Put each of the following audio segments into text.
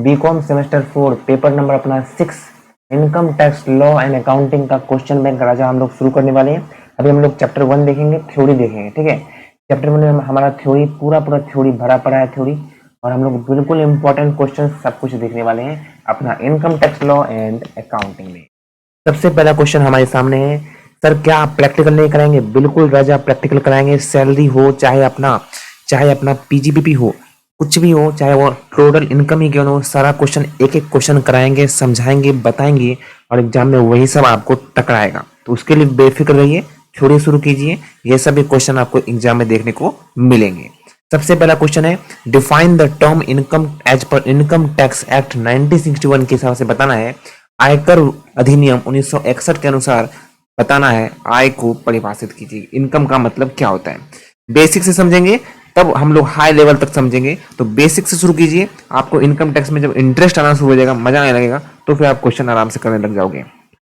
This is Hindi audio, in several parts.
बीकॉम सेमेस्टर 4 पेपर नंबर अपना 6 income tax law and accounting का क्वेश्चन बैंक राजा हम लोग शुरू करने वाले हैं। अभी हम लोग चैप्टर 1 देखेंगे, थ्योरी देखेंगे, ठीक है। चैप्टर 1 में हमारा थ्योरी पूरा थ्योरी भरा पड़ा है थ्योरी, और हम लोग बिल्कुल इंपॉर्टेंट क्वेश्चन सब कुछ देखने वाले हैं अपना income tax law and accounting में। सबसे पहला क्वेश्चन हमारे सामने है, सर क्या आप प्रैक्टिकल नहीं कराएंगे? बिल्कुल राजा प्रैक्टिकल कराएंगे। सैलरी हो चाहे अपना पीजीबीपी हो, कुछ भी हो, चाहे वो टोटल इनकम ही क्यों ना हो, सारा क्वेश्चन एक एक क्वेश्चन कराएंगे, समझाएंगे, बताएंगे, और एग्जाम में वही सब आपको टकराएगा। तो उसके लिए बेफिक्र रहिए, थ्योरी शुरू कीजिए, ये सभी क्वेश्चन आपको एग्जाम में देखने को मिलेंगे। सबसे पहला क्वेश्चन है, define the term income as per income tax act 1961 के हिसाब से बताना है। आयकर अधिनियम 1961 के अनुसार बताना है, आय को परिभाषित कीजिए। इनकम का मतलब क्या होता है, बेसिक से समझेंगे तब हम लोग हाई लेवल तक समझेंगे। तो बेसिक से शुरू कीजिए, आपको इनकम टैक्स में जब इंटरेस्ट आना शुरू हो जाएगा, मजा आने लगेगा, तो फिर आप क्वेश्चन आराम से करने लग जाओगे।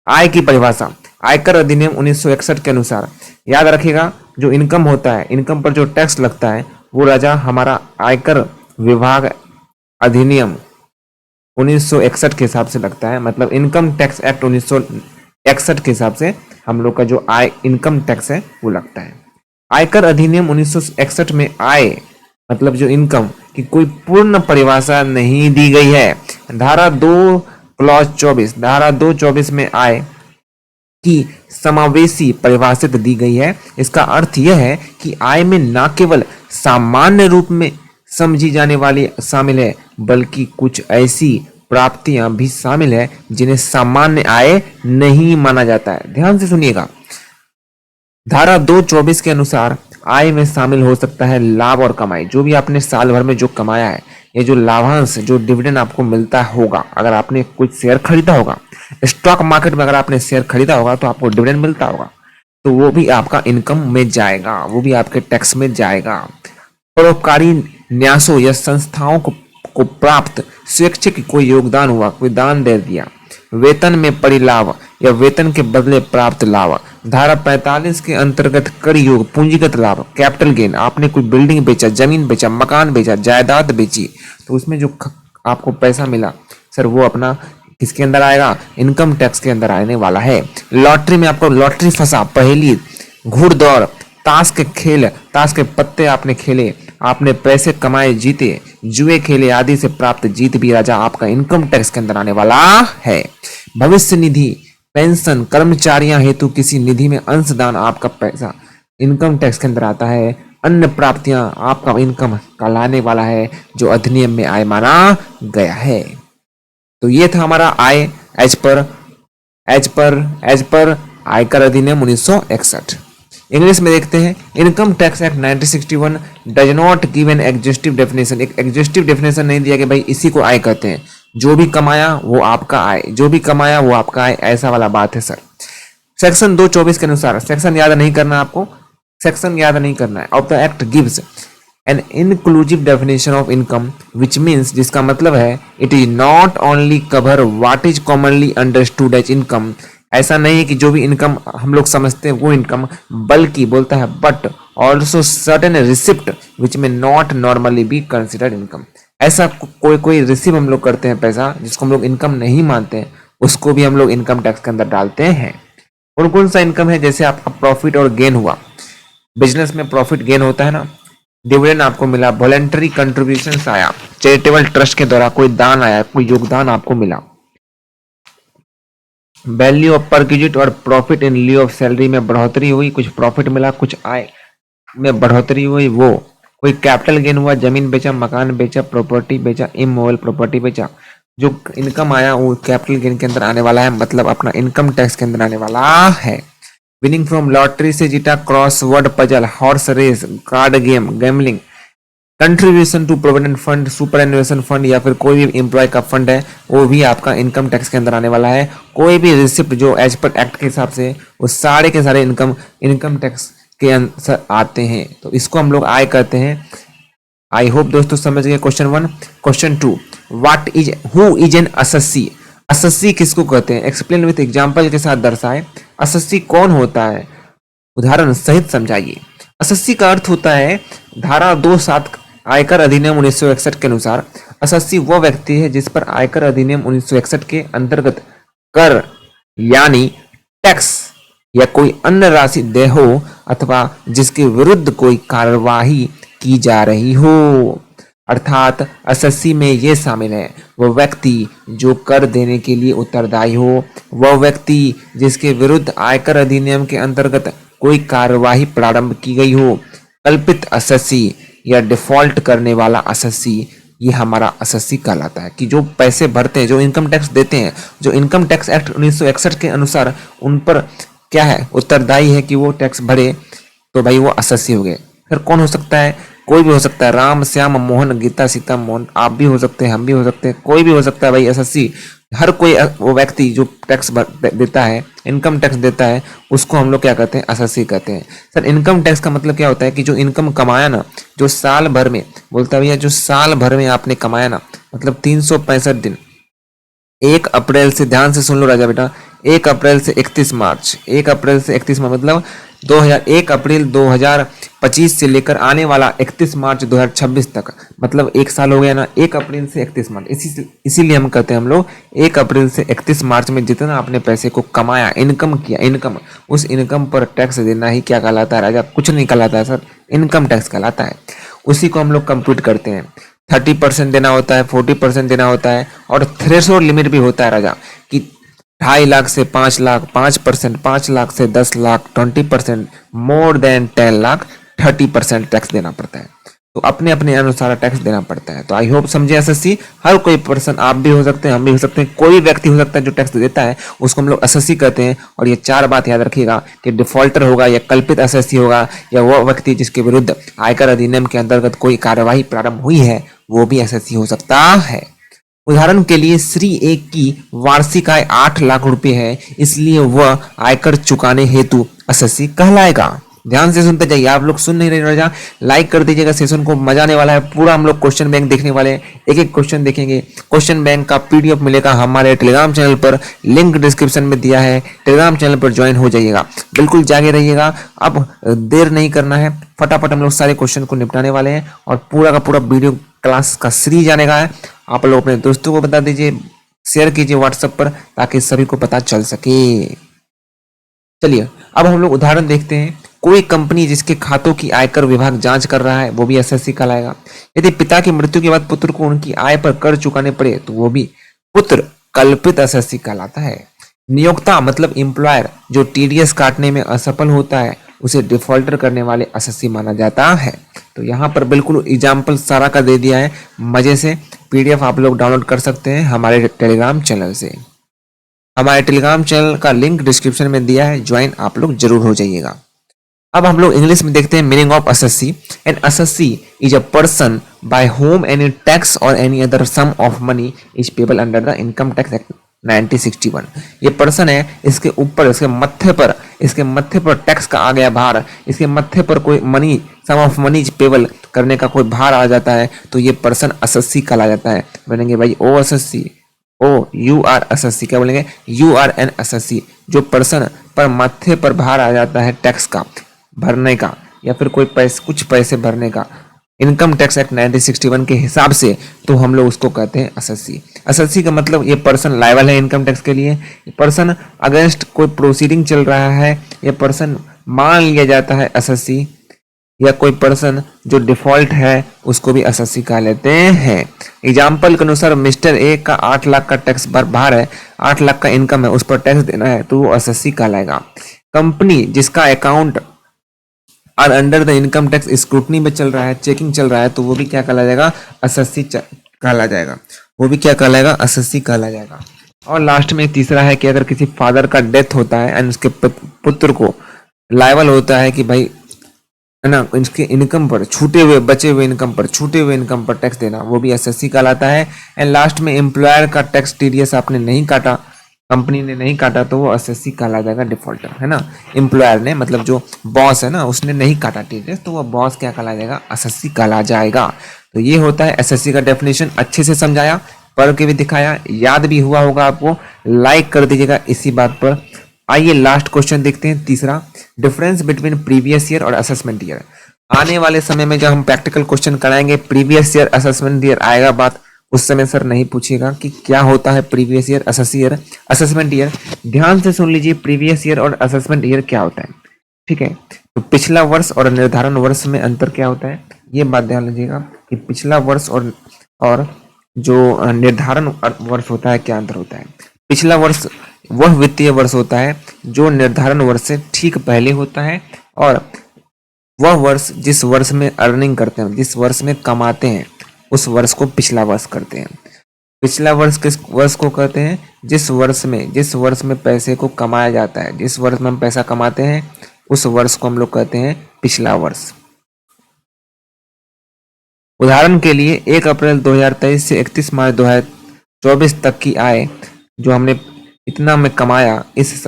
आय की परिभाषा, आयकर अधिनियम 1961 के अनुसार याद रखिएगा, जो इनकम होता है, इनकम पर जो टैक्स लगता है, वो राजा हमारा आयकर विभाग अधिनियम 1961 के हिसाब से लगता है। मतलब इनकम टैक्स एक्ट 1961 के हिसाब से हम लोग का जो आय इनकम टैक्स है वो लगता है। आयकर अधिनियम 1961 में आय मतलब जो इनकम की कोई पूर्ण परिभाषा नहीं दी गई है। धारा 2 क्लॉज 24, धारा 224 में आय की समावेशी परिभाषित दी गई है। इसका अर्थ यह है कि आय में न केवल सामान्य रूप में समझी जाने वाली शामिल है, बल्कि कुछ ऐसी प्राप्तियां भी शामिल है जिन्हें सामान्य आय नहीं माना जाता है। ध्यान से सुनिएगा, धारा 224 के अनुसार आय में शामिल हो सकता है लाभ और कमाई, जो भी आपने साल भर में जो कमाया है, ये जो लाभांश, जो डिविडेंड आपको मिलता होगा, अगर आपने कुछ शेयर खरीदा होगा, स्टॉक मार्केट में अगर आपने शेयर खरीदा होगा तो आपको डिविडेंड मिलता होगा, तो वो भी आपका इनकम में जाएगा, वो भी आपके टैक्स में जाएगा। परोपकारी न्यासों या संस्थाओं को प्राप्त स्वैच्छिक कोई योगदान हुआ, कोई दान दे दिया, वेतन में परिलाभ या वेतन के बदले प्राप्त लाभ। धारा 45 के अंतर्गत कर योग पूंजीगत लाभ, कैपिटल गेन, आपने कोई बिल्डिंग बेचा, जमीन बेचा, मकान बेचा, जायदाद बेची, तो उसमें जो आपको पैसा मिला, सर वो अपना किसके अंदर आएगा? इनकम टैक्स के अंदर आने वाला है। लॉटरी में आपको लॉटरी फंसा, पहेली, घुड़दौड़, ताश के खेल, ताश के पत्ते आपने खेले, आपने पैसे कमाए, जीते, जुए खेले आदि से प्राप्त जीत भी राजा आपका इनकम टैक्स के अंदर आने वाला है। भविष्य निधि, पेंशन, कर्मचारियों हेतु किसी निधि में अंशदान, आपका पैसा इनकम टैक्स के अंदर आता है। अन्य प्राप्तियां आपका इनकम का लाने वाला है, जो अधिनियम में आय माना गया है। तो ये था हमारा आय एज पर आयकर अधिनियम 1961। इंग्लिश में देखते हैं, income tax act 1961 does not give an exhaustive definition. एक एग्जॉस्टिव डेफिनेशन नहीं दिया कि भाई इसी को आय कहते हैं, जो भी कमाया वो आपका आय, जो भी कमाया वो आपका आय, ऐसा वाला बात है सर। सेक्शन 224 के अनुसार, सेक्शन याद नहीं करना आपको, सेक्शन याद नहीं करना है, of the act gives an inclusive definition of income which means, जिसका मतलब है it is not only cover what is commonly understood as income. ऐसा नहीं है कि जो भी इनकम हम लोग समझते हैं वो इनकम, बल्कि बोलता है बट ऑल्सो सर्टेन रिसिप्ट विच में not normally be considered income. ऐसा कोई रिसीव हम लोग करते हैं पैसा, जिसको हम लोग इनकम नहीं मानते हैं, उसको भी हम लोग इनकम टैक्स के अंदर डालते हैं। और कौन सा इनकम है? जैसे आपका प्रॉफिट और गेन हुआ, बिजनेस में प्रॉफिट गेन होता है ना, डिविडेंड आपको मिला, वॉलेंटरी कंट्रीब्यूशंस आया, चैरिटेबल ट्रस्ट के द्वारा कोई दान आया, कोई योगदान आपको मिला, वैल्यू ऑफ परक्विजिट और प्रॉफिट इन लिeu ऑफ सैलरी में बढ़ोतरी हुई, कुछ प्रॉफिट मिला, कुछ आय में बढ़ोतरी हुई, वो कोई कैपिटल गेन हुआ, जमीन बेचा, मकान बेचा, प्रॉपर्टी बेचा, इमोबल प्रॉपर्टी बेचा, जो इनकम आया वो कैपिटल गेन के अंदर आने वाला है, मतलब अपना इनकम टैक्स के अंदर आने वाला है। विनिंग फ्रॉम लॉटरी से जीता, crossword puzzle, horse race, card game, gambling, contribution to provident fund, superannuation fund या फिर कोई भी एम्प्लॉय का फंड है, वो भी आपका इनकम टैक्स के अंदर आने वाला है। कोई भी रिसिप्ट जो एज पर एक्ट के हिसाब से, वो सारे के सारे इनकम टैक्स के अंदर आते हैं, तो इसको हम लोग आय कहते हैं। आई होप दोस्तों समझ गए question 1। Question 2, what is, who is an assessee? Assessee किसको कहते हैं? एक्सप्लेन विथ एग्जाम्पल के साथ दर्शाए। असस्सी कौन होता है? उदाहरण सहित समझाइए। असस्सी का अर्थ होता है, धारा 27 आयकर अधिनियम 1961 के अनुसार एसएससी वह व्यक्ति है जिस पर आयकर अधिनियम 1961 के अंतर्गत कर यानी टैक्स या कोई अन्य राशि देय हो अथवा जिसके विरुद्ध कोई कार्यवाही की जा रही हो। अर्थात एसएससी में ये शामिल है वह व्यक्ति जो कर देने के लिए उत्तरदायी हो, वह व्यक्ति जिसके विरुद्ध आयकर अधिनियम के अंतर्गत कोई कार्यवाही प्रारंभ की गई हो, कल्पित एसएससी या डिफॉल्ट करने वाला एसएससी, ये हमारा एसएससी कहलाता है। कि जो पैसे भरते हैं, जो इनकम टैक्स देते हैं, जो इनकम टैक्स एक्ट 1961 के अनुसार उन पर क्या है, उत्तरदायी है कि वो टैक्स भरे, तो भाई वो एसएससी हो गए। फिर कौन हो सकता है? कोई भी हो सकता है, राम श्याम मोहन गीता सीता मोहन, आप भी हो सकते हैं, हम भी हो सकते हैं, कोई भी हो सकता है भाई एसएससी। हर कोई वो व्यक्ति जो टैक्स देता है, इनकम टैक्स देता है, उसको हम लोग क्या कहते हैं? एसएससी कहते हैं। सर इनकम टैक्स का मतलब क्या होता है कि जो इनकम कमाया ना, जो साल भर में, बोलता है भैया जो साल भर में आपने कमाया ना, मतलब 365 दिन, 1 अप्रैल से, ध्यान से सुन लो राजा बेटा, 1 अप्रैल से 31 मार्च, 1 अप्रैल से 31 मार्च मतलब 1 अप्रैल 2025 से लेकर आने वाला 31 मार्च 2026 तक, मतलब 1 साल हो गया ना, 1 अप्रैल से 31 मार्च। इसीलिए हम कहते हैं हम लोग 1 अप्रैल से 31 मार्च में जितना आपने पैसे को कमाया, इनकम किया, इनकम, उस इनकम पर टैक्स देना ही क्या कहलाता है राजा? कुछ नहीं कहलाता है सर, इनकम टैक्स कहलाता है। उसी को हम लोग कंप्यूट करते हैं। 30% देना होता है, 40% देना होता है, और थ्रेशोल्ड लिमिट भी होता है राजा कि 2.5 लाख से 5 लाख, 5%, 5 लाख से 10 lakh, 20%, more than 10 lakh 30% tax देना पड़ता है। तो अपने अपने अनुसार टैक्स देना पड़ता है। तो आई होप समझे एसएससी। हर कोई पर्सन, आप भी हो सकते हैं, हम भी हो सकते हैं, कोई भी व्यक्ति हो सकता है जो टैक्स देता है, उसको हम लोग एसएससी कहते हैं। और ये 4 बात याद रखिएगा कि डिफॉल्टर होगा या कल्पित एसएससी होगा, या वह व्यक्ति जिसके विरुद्ध आयकर अधिनियम के अंतर्गत कोई कार्यवाही प्रारंभ हुई है, वो भी एसएससी हो सकता है। उदाहरण के लिए श्री ए की वार्षिक आय 8 लाख रुपए है, इसलिए वह आयकर चुकाने हेतु एसएससी कहलाएगा। ध्यान से सुनते जाइए, आप लोग सुन नहीं रहे राजा, लाइक कर दीजिएगा, सेशन को मजा आने वाला है। पूरा हम लोग क्वेश्चन बैंक देखने वाले हैं, एक एक क्वेश्चन देखेंगे। क्वेश्चन बैंक का पीडीएफ मिलेगा हमारे टेलीग्राम चैनल पर, लिंक डिस्क्रिप्शन में दिया है, टेलीग्राम चैनल पर ज्वाइन हो जाइएगा। बिल्कुल जागे रहिएगा, अब देर नहीं करना है, फटाफट हम लोग सारे क्वेश्चन को निपटाने वाले हैं और पूरा का पूरा वीडियो क्लास का सीरीज आने का है। आप लोग अपने दोस्तों को बता दीजिए, शेयर कीजिए व्हाट्सएप पर, ताकि सभी को पता चल सके। चलिए अब हम लोग उदाहरण देखते हैं। कोई कंपनी जिसके खातों की आयकर विभाग जांच कर रहा है, वो भी एसएससी कहलाएगा। यदि पिता की मृत्यु के बाद पुत्र को उनकी आय पर कर चुकाने पड़े, तो वो भी पुत्र कल्पित एसएससी कहलाता है। नियोक्ता मतलब एम्प्लॉयर जो टीडीएस काटने में असफल होता है, उसे डिफॉल्टर करने वाले एसएससी माना जाता है। तो यहाँ पर बिल्कुल एग्जाम्पल सारा का दे दिया है, मजे से। पीडीएफ आप लोग डाउनलोड कर सकते हैं हमारे टेलीग्राम चैनल से। हमारे टेलीग्राम चैनल का लिंक डिस्क्रिप्शन में दिया है, ज्वाइन आप लोग जरूर हो जाइएगा। अब हम लोग इंग्लिश में देखते हैं meaning of assessee. An assessee is a person by whom any tax or any other sum of money is payable under the income tax act 1961। ये पर्सन है, इसके ऊपर, इसके मत्थे पर टैक्स का आ गया भार, इसके मत्थे पर कोई money, sum of money payable करने का कोई भार आ जाता है, तो ये पर्सन एसएससी कहला जाता है। बोलेंगे भाई ओ एसएससी, ओ यू आर एसएससी, क्या बोलेंगे? You are an assessee. जो पर्सन पर माथे पर भार आ जाता है टैक्स का भरने का, या फिर कोई कुछ पैसे भरने का, इनकम टैक्स एक्ट 1961 के हिसाब से, तो हम लोग उसको कहते हैं एसएससी। एसएससी का मतलब ये पर्सन लायबल है इनकम टैक्स के लिए, ये पर्सन अगेंस्ट कोई प्रोसीडिंग चल रहा है, ये पर्सन मान लिया जाता है एसएससी, या कोई पर्सन जो डिफॉल्ट है उसको भी एसएससी कह लेते हैं। एग्जाम्पल के अनुसार मिस्टर ए का 8 लाख का टैक्स भार है, 8 लाख का इनकम है, उस पर टैक्स देना है, तो वो एसएससी कहलाएगा। कंपनी जिसका अकाउंट और under the income tax scrutiny में चल रहा है, चेकिंग चल रहा है, तो वो भी क्या कहला जाएगा? एसएससी कहला जाएगा। वो भी क्या कहलाएगा? एसएससी कहला जाएगा। और लास्ट में तीसरा है कि अगर किसी फादर का डेथ होता है एंड उसके पुत्र को लायबल होता है कि भाई है ना, इसके इनकम पर बचे हुए इनकम पर टैक्स देना, वो भी एसएससी कहलाता है। एंड लास्ट में एम्प्लॉयर का टैक्स टीडीएस आपने नहीं काटा, कंपनी ने नहीं काटा, तो वो एसएससी कहला जाएगा, डिफॉल्टर है ना। एम्प्लॉयर ने मतलब जो बॉस है ना, उसने नहीं काटा टीडीएस, तो वो बॉस क्या कहला जाएगा? एसएससी कहला जाएगा। तो ये होता है एसएससी का डेफिनेशन। अच्छे से समझाया, पढ़ के भी दिखाया, याद भी हुआ होगा आपको। लाइक कर दीजिएगा इसी बात पर। आइए लास्ट क्वेश्चन देखते हैं, तीसरा, डिफरेंस बिटवीन प्रीवियस ईयर और असेसमेंट ईयर। आने वाले समय में जब हम प्रैक्टिकल क्वेश्चन कराएंगे, प्रीवियस ईयर असेसमेंट ईयर आएगा बात, उस समय सर नहीं पूछेगा कि क्या होता है प्रीवियस ईयर असेसमेंट ईयर। ध्यान से सुन लीजिए, प्रीवियस ईयर और असेसमेंट ईयर क्या होता है, ठीक है। तो पिछला वर्ष और निर्धारण वर्ष में अंतर क्या होता है, ये बात ध्यान लीजिएगा कि पिछला वर्ष और जो निर्धारण वर्ष होता है, क्या अंतर होता है। पिछला वर्ष वह वित्तीय वर्ष होता है जो निर्धारण वर्ष से ठीक पहले होता है, और वह वर्ष जिस वर्ष में अर्निंग करते हैं, जिस वर्ष में कमाते हैं, उस वर्ष को पिछला वर्ष करते हैं। पिछला वर्ष किस वर्ष को कहते हैं, जिस वर्ष में पैसे को कमाया जाता है, जिस वर्ष में हम पैसा कमाते हैं, उस वर्ष को हम लोग कहते हैं पिछला वर्ष। उदाहरण के लिए 1 अप्रैल 2023 से 31 मार्च 2024 तक की आय जो हमने इतना में कमाया, इस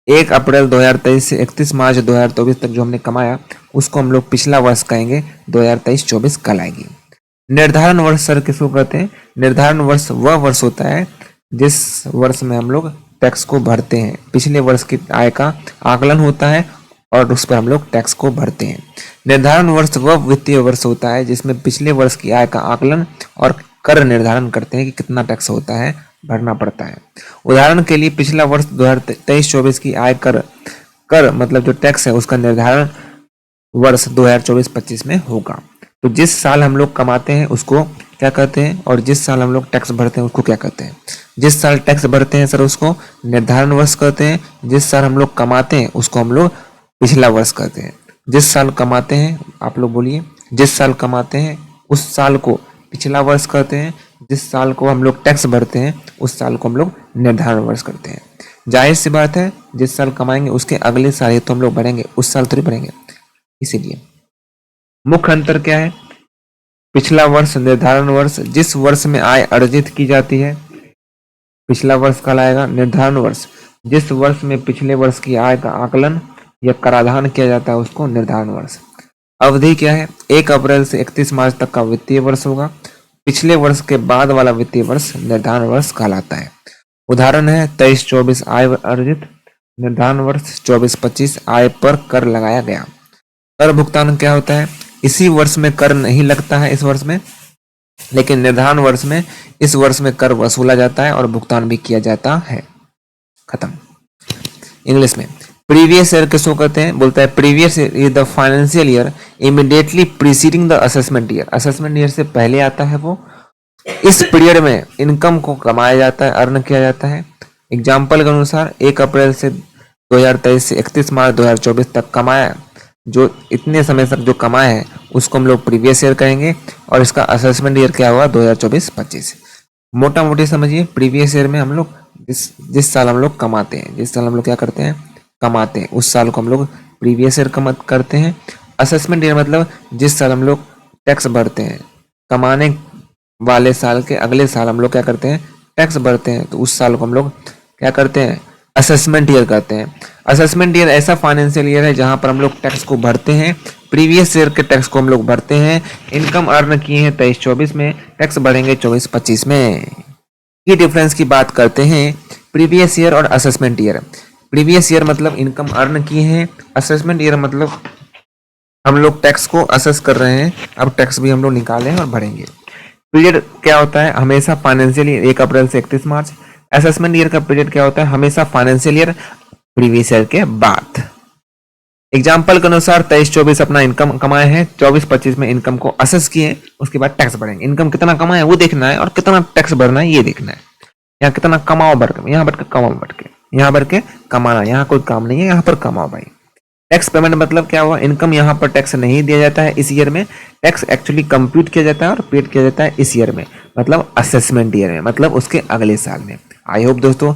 1 अप्रैल 2023 से 31 मार्च 2024 तक जो हमने कमाया, उसको हम लोग पिछला वर्ष कहेंगे। 2023-24 कल आएगी। निर्धारण वर्ष सर किसको कहते हैं, निर्धारण वर्ष वह वर्ष होता है जिस वर्ष में हम लोग टैक्स को भरते हैं। पिछले वर्ष की आय का आकलन होता है और उस पर हम लोग टैक्स को भरते हैं। निर्धारण वर्ष वह वित्तीय वर्ष होता है जिसमें पिछले वर्ष की आय का आकलन और कर निर्धारण करते हैं कि कितना टैक्स होता है, भरना पड़ता है। उदाहरण के लिए पिछला वर्ष 2023-24 की आय कर मतलब जो टैक्स है उसका निर्धारण वर्ष 2024-25 में होगा। तो जिस साल हम लोग कमाते हैं उसको क्या कहते हैं, और जिस साल हम लोग टैक्स भरते हैं उसको क्या कहते हैं। जिस साल टैक्स भरते हैं सर उसको निर्धारण वर्ष कहते हैं, जिस साल हम लोग कमाते हैं उसको हम लोग पिछला वर्ष कहते हैं। जिस साल कमाते हैं, आप लोग बोलिए, जिस साल कमाते हैं उस साल को पिछला वर्ष कहते हैं, जिस साल को हम लोग टैक्स भरते हैं उस साल को हम लोग निर्धारण वर्ष करते हैं। जाहिर सी बात है, जिस साल कमाएंगे उसके अगले साल ही तो हम लोग भरेंगे, उस साल थोड़ी भरेंगे। इसीलिए मुख्य अंतर क्या है, पिछला वर्ष निर्धारण वर्ष जिस वर्ष में आय अर्जित की जाती है, पिछला वर्ष कहलाएगा। निर्धारण वर्ष जिस वर्ष में पिछले वर्ष की आय का आकलन या कराधान किया जाता है उसको निर्धारण वर्ष। अवधि क्या है, 1 अप्रैल से 31 मार्च तक का वित्तीय वर्ष होगा। पिछले वर्ष के बाद वाला वित्तीय वर्ष निर्धारण वर्ष कहलाता है। उदाहरण है 23-24 आय अर्जित, निर्धारण वर्ष 24-25 आय पर कर लगाया गया। कर भुगतान क्या होता है, इसी वर्ष में कर नहीं लगता है इस वर्ष में, लेकिन निर्धारण वर्ष में इस वर्ष में कर वसूला जाता है और भुगतान भी किया जाता है। खत्म। इंग्लिश में प्रीवियस ईयर किसको कहते हैं, बोलता है previous year is the financial year immediately preceding the assessment year. Assessment year से पहले आता है वो। इस पीरियड में इनकम को कमाया जाता है, अर्न किया जाता है। एग्जाम्पल के अनुसार 1 अप्रैल से 2023 से 31 मार्च 2024 तक कमाया, जो इतने समय तक जो कमाया है उसको हम लोग प्रीवियस ईयर कहेंगे, और इसका असेसमेंट ईयर क्या होगा 2024-25। मोटा मोटी समझिए, प्रीवियस ईयर में हम लोग जिस साल हम लोग कमाते हैं, जिस साल हम लोग क्या करते हैं, कमाते हैं, उस साल को हम लोग प्रीवियस ईयर करते हैं। असेसमेंट ईयर मतलब जिस साल हम लोग टैक्स भरते हैं, कमाने वाले साल के अगले साल हम लोग क्या करते हैं, टैक्स भरते हैं, तो उस साल को हम लोग क्या करते हैं, असेसमेंट ईयर कहते हैं। असेसमेंट ईयर ऐसा फाइनेंशियल ईयर है जहां पर हम लोग टैक्स को भरते हैं, प्रीवियस ईयर के टैक्स को हम लोग भरते हैं। इनकम अर्न किए हैं 23-24 में, टैक्स भरेंगे 24-25 में। ये डिफरेंस की बात करते हैं प्रीवियस ईयर और असेसमेंट ईयर। प्रीवियस ईयर मतलब इनकम अर्न किए हैं, असेसमेंट ईयर मतलब हम लोग टैक्स को असेस कर रहे हैं, अब टैक्स भी हम लोग निकाले हैं और भरेंगे। पीरियड क्या होता है, हमेशा फाइनेंशियल ईयर 1 अप्रैल से 31 मार्च। असेसमेंट ईयर का पीरियड क्या होता है, हमेशा फाइनेंशियल ईयर प्रीवियस ईयर के बाद। एग्जाम्पल के अनुसार 23-24 अपना इनकम कमाए हैं, 24-25 में इनकम को असेस किए, उसके बाद टैक्स भरेंगे। इनकम कितना कमाए वो देखना है और कितना टैक्स भरना है ये देखना है। यहाँ कितना कमाओ भर के, यहाँ भर के कमाओ भर के, यहाँ भर के कमाना, यहाँ कोई काम नहीं है, यहाँ पर कमाओ भाई। टैक्स पेमेंट मतलब क्या हुआ, इनकम यहाँ पर टैक्स नहीं दिया जाता है इस ईयर में, टैक्स एक्चुअली कंप्यूट किया जाता है और पेड किया जाता है इस ईयर में, मतलब असेसमेंट ईयर में, मतलब उसके अगले साल में। आई होप दोस्तों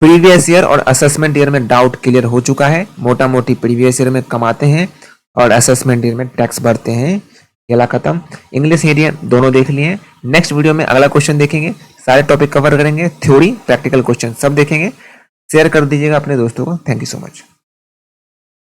प्रीवियस ईयर और असेसमेंट ईयर में डाउट क्लियर हो चुका है। मोटा मोटी प्रीवियस ईयर में कमाते हैं और असेसमेंट ईयर में टैक्स भरते हैं। खेला खत्म। इंग्लिश हिंदी दोनों देख लिए। नेक्स्ट वीडियो में अगला क्वेश्चन देखेंगे, सारे टॉपिक कवर करेंगे, थ्योरी प्रैक्टिकल क्वेश्चन सब देखेंगे। शेयर कर दीजिएगा अपने दोस्तों को। Thank you so much.